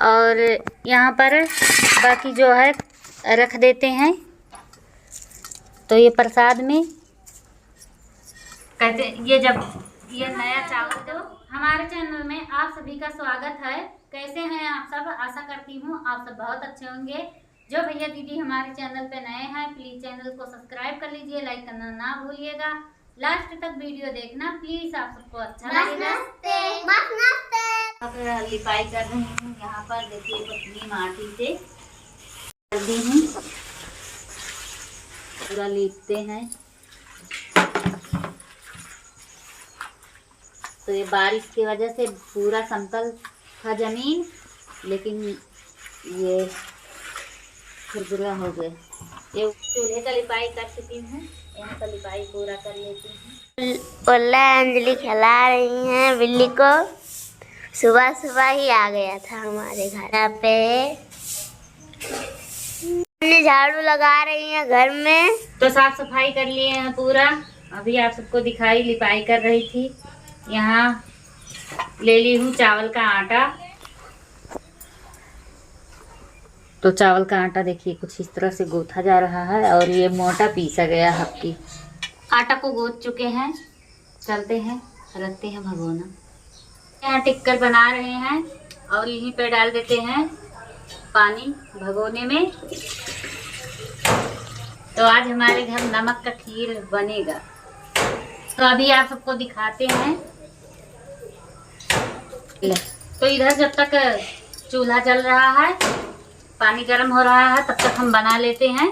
और यहाँ पर बाकी जो है रख देते हैं। तो ये प्रसाद में कहते ये जब ये नया चावल। तो हमारे चैनल में आप सभी का स्वागत है। कैसे हैं आप सब? आशा करती हूँ आप सब बहुत अच्छे होंगे। जो भैया दीदी हमारे चैनल पे नए हैं प्लीज चैनल को सब्सक्राइब कर लीजिए, लाइक करना ना भूलिएगा, लास्ट तक वीडियो देखना प्लीज, आप सबको अच्छा लगेगा। लिपाई कर रही हूँ यहाँ पर, देखिए पतली माटी से कर दी हूँ, पूरा लीपते हैं। तो ये बारिश की वजह से पूरा समतल था जमीन, लेकिन ये खुरदुरा हो गए। ये चूल्हे का लिपाई कर चुकी हूँ, यहाँ का लिपाई पूरा कर लेती हूँ। ओला अंजलि खिला रही हैं बिल्ली को। सुबह सुबह ही आ गया था हमारे घर पे। झाड़ू लगा रही हैं घर में। तो साफ सफाई कर लिए हैं पूरा। अभी आप सबको दिखाई लिपाई कर रही थी। यहाँ ले ली हूँ चावल का आटा। तो चावल का आटा देखिए कुछ इस तरह से गूथा जा रहा है और ये मोटा पीसा गया हफ्ती। आटा को गूथ चुके हैं, चलते हैं रखते हैं भगोना। यहाँ टिक्कर बना रहे हैं और यहीं पे डाल देते हैं पानी भगोने में। तो आज हमारे घर नमक का खीर बनेगा। तो अभी आप सबको दिखाते हैं। तो इधर जब तक चूल्हा जल रहा है, पानी गर्म हो रहा है, तब तक हम बना लेते हैं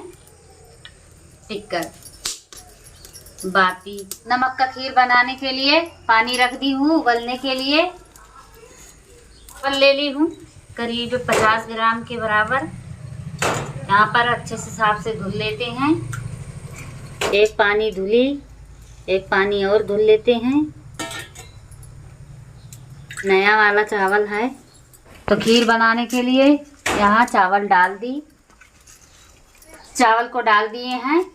टिक्कर बाती। नमक का खीर बनाने के लिए पानी रख दी हूँ उबलने के लिए। उबल ले ली हूँ करीब 50 ग्राम के बराबर। यहाँ पर अच्छे से साफ से धुल लेते हैं। एक पानी धुली, एक पानी और धुल लेते हैं। नया वाला चावल है। तो खीर बनाने के लिए यहाँ चावल डाल दी। चावल को डाल दिए हैं।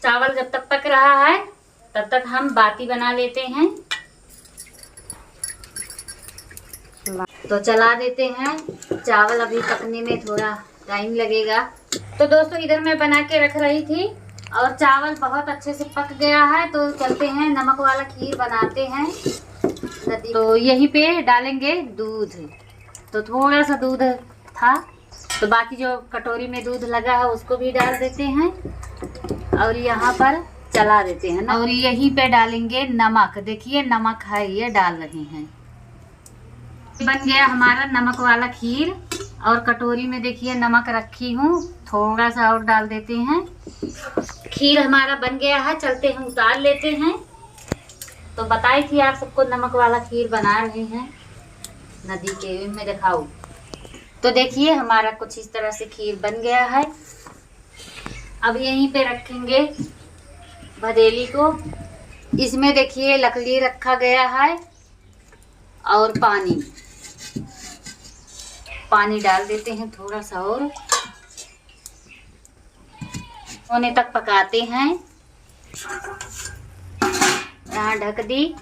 चावल जब तक पक रहा है तब तक हम बाती बना लेते हैं। तो चला देते हैं। चावल अभी पकने में थोड़ा टाइम लगेगा। तो दोस्तों इधर मैं बना के रख रही थी और चावल बहुत अच्छे से पक गया है। तो चलते हैं नमक वाला खीर बनाते हैं। तो यहीं पे डालेंगे दूध। तो थोड़ा सा दूध था, तो बाकी जो कटोरी में दूध लगा है उसको भी डाल देते हैं और यहाँ पर चला देते हैं ना। और यहीं पे डालेंगे नमक। देखिए नमक है, ये डाल रहे हैं। बन गया हमारा नमक वाला खीर। और कटोरी में देखिए नमक रखी हूँ, थोड़ा सा और डाल देते हैं। खीर हमारा बन गया है, चलते हैं उतार लेते हैं। तो बताई थी आप सबको नमक वाला खीर बना रहे हैं नदी के में दिखाऊं। तो देखिए हमारा कुछ इस तरह से खीर बन गया है। अब यहीं पे रखेंगे भदेली को। इसमें देखिए लकड़ी रखा गया है और पानी डाल देते हैं थोड़ा सा और होने तक पकाते हैं। यहाँ ढक दी।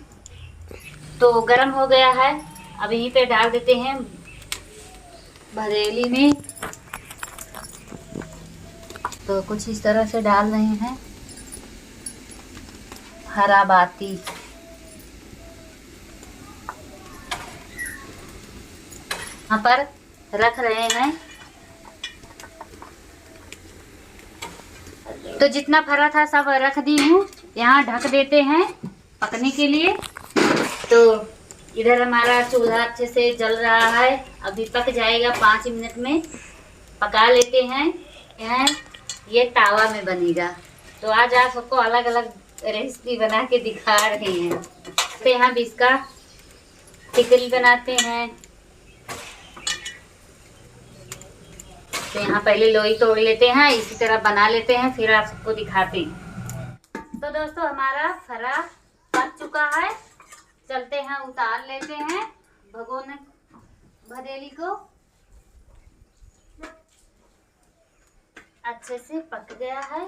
तो गरम हो गया है। अब यहीं पे डाल देते हैं भदेली में। तो कुछ इस तरह से डाल रहे हैं हरा बाती। यहाँ पर रख रहे हैं। तो जितना फरा था सब रख दी हूँ। यहाँ ढक देते हैं पकने के लिए। तो इधर हमारा चूल्हा अच्छे से जल रहा है, अभी पक जाएगा 5 मिनट में। पका लेते हैं। यहाँ ये तावा में बनेगा। तो आज आप सबको अलग अलग रेसिपी बना के दिखा रहे हैं। तो यहाँ भी इसका टिकरी बनाते हैं। तो यहाँ पहले लोई तोड़ लेते हैं, इसी तरह बना लेते हैं, फिर आप सबको दिखाते हैं। तो दोस्तों हमारा फरा पक चुका है, चलते हैं उतार लेते हैं भगोने भदेली को। अच्छे से पक गया है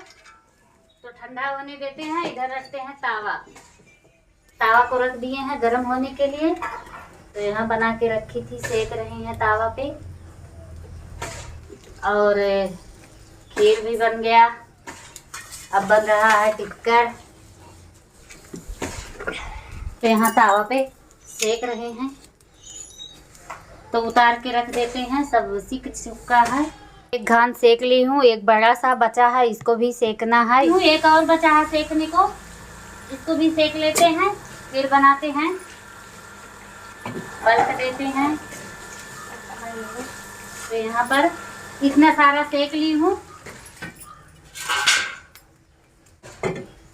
तो ठंडा होने देते हैं। इधर रखते हैं तावा को रख दिए हैं गर्म होने के लिए। तो यहाँ बना के रखी थी, सेक रहे हैं तावा पे। और खीर भी बन गया। अब बन रहा है टिक्कर। तो यहाँ तावा पे सेक रहे हैं, तो उतार के रख देते हैं। सब सीख चुका है। एक घान सेक ली हूँ, एक बड़ा सा बचा है, इसको भी सेकना है। एक और बचा है सेकने को, इसको भी सेक लेते हैं, फिर बनाते हैं, पलट देते हैं। तो यहाँ पर इतना सारा सेक ली हूँ।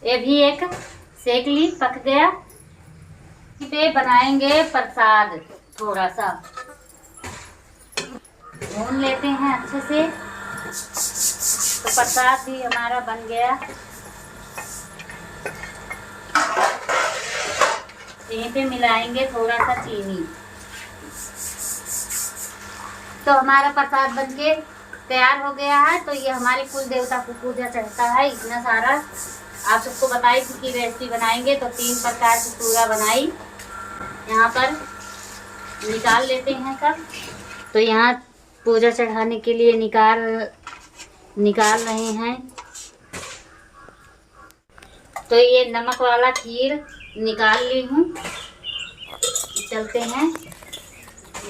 ये भी एक सेक ली, पक गया। पे बनाएंगे प्रसाद। थोड़ा सा भून लेते हैं अच्छे से, तो प्रसाद भी हमारा बन गया। यहीं पे मिलाएंगे थोड़ा सा चीनी। तो हमारा प्रसाद बनके तैयार हो गया है। तो ये हमारे कुल देवता को पूजा चढ़ता है। इतना सारा आप सबको बताई थी कि रेसिपी बनाएंगे, तो 3 प्रकार की पूरा बनाई। यहाँ पर निकाल लेते हैं सब। तो यहाँ पूजा चढ़ाने के लिए निकाल रहे हैं। तो ये नमक वाला खीर निकाल ली हूँ। चलते हैं,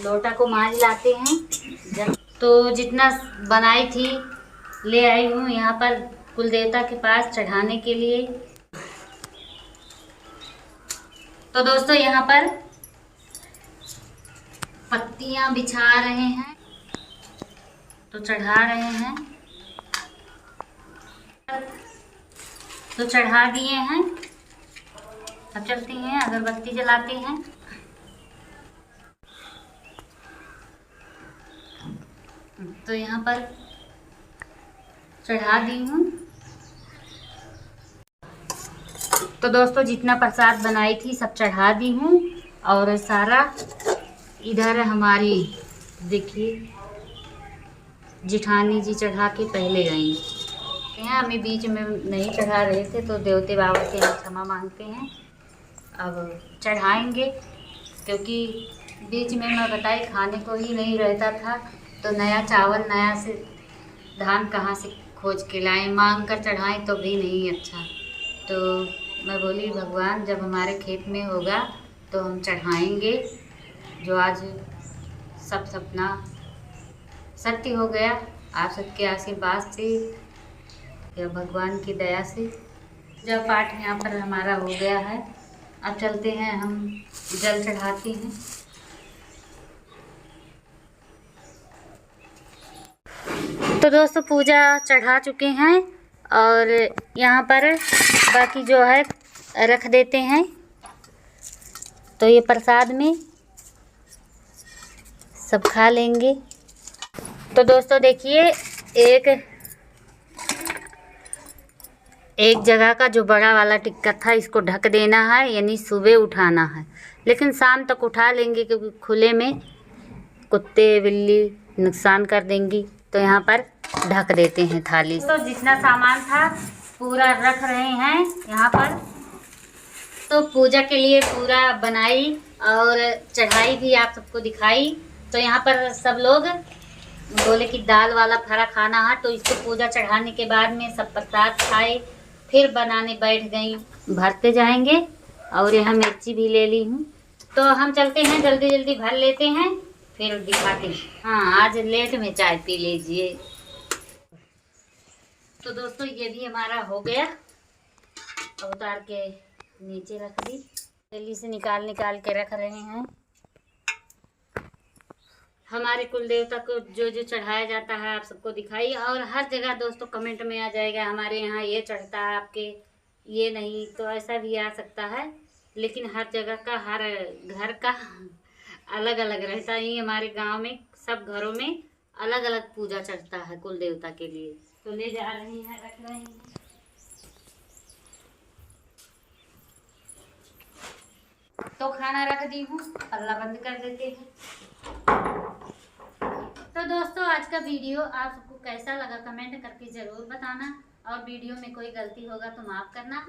लोटा को मांज लाते हैं। तो जितना बनाई थी ले आई हूँ यहाँ पर कुल देवता के पास चढ़ाने के लिए। तो दोस्तों यहाँ पर पत्तियां बिछा रहे हैं, तो चढ़ा रहे हैं। तो चढ़ा दिए हैं। अब चलते हैं, अगरबत्ती जलाते हैं। तो यहाँ पर चढ़ा दी हूँ। तो दोस्तों जितना प्रसाद बनाई थी सब चढ़ा दी हूँ। और सारा इधर हमारी देखिए जिठानी जी चढ़ा के पहले गई हैं। हमें बीच में नहीं चढ़ा रहे थे, तो देवते बाबा से हम क्षमा मांगते हैं। अब चढ़ाएंगे, क्योंकि बीच में मैं बताई खाने को ही नहीं रहता था। तो नया चावल नया से धान कहाँ से खोज के लाएं, मांग कर चढ़ाएं तो भी नहीं अच्छा। तो मैं बोली भगवान जब हमारे खेत में होगा तो हम चढ़ाएंगे। जो आज सब सपना सत्य हो गया, आप सबके आशीर्वाद से या भगवान की दया से। जब पाठ यहाँ पर हमारा हो गया है, अब चलते हैं, हम जल चढ़ाते हैं। तो दोस्तों पूजा चढ़ा चुके हैं और यहाँ पर बाकी जो है रख देते हैं। तो ये प्रसाद में सब खा लेंगे। तो दोस्तों देखिए एक जगह का जो बड़ा वाला टिक्का था इसको ढक देना है, यानी सुबह उठाना है। लेकिन शाम तक उठा लेंगे, क्योंकि खुले में कुत्ते बिल्ली नुकसान कर देंगी। तो यहाँ पर ढक देते हैं थाली। तो जितना सामान था पूरा रख रहे हैं यहाँ पर। तो पूजा के लिए पूरा बनाई और चढ़ाई भी आप सबको दिखाई। तो यहाँ पर सब लोग बोले कि दाल वाला फरा खाना है, तो इसको पूजा चढ़ाने के बाद में सब प्रसाद खाए, फिर बनाने बैठ गई। भरते जाएंगे। और यहाँ मिर्ची भी ले ली हूँ। तो हम चलते हैं, जल्दी जल्दी भर लेते हैं, फिर दिखाते हैं। हाँ आज लेट में चाय पी लीजिए। तो दोस्तों ये भी हमारा हो गया। उतार के नीचे रख दी। जल्दी से निकाल के रख रहे हैं। हमारे कुल देवता को जो जो चढ़ाया जाता है आप सबको दिखाई। और हर जगह दोस्तों कमेंट में आ जाएगा हमारे यहाँ ये चढ़ता है, आपके ये नहीं, तो ऐसा भी आ सकता है। लेकिन हर जगह का हर घर का अलग अलग रहता है। ये हमारे गांव में सब घरों में अलग अलग पूजा चढ़ता है कुल देवता के लिए। तो ले जा रहे हैं, रख रहे हैं। तो खाना रख दी हूँ, पल्ला बंद कर देते हैं। तो दोस्तों आज का वीडियो आप सबको कैसा लगा कमेंट करके जरूर बताना। और वीडियो में कोई गलती होगा तो माफ करना।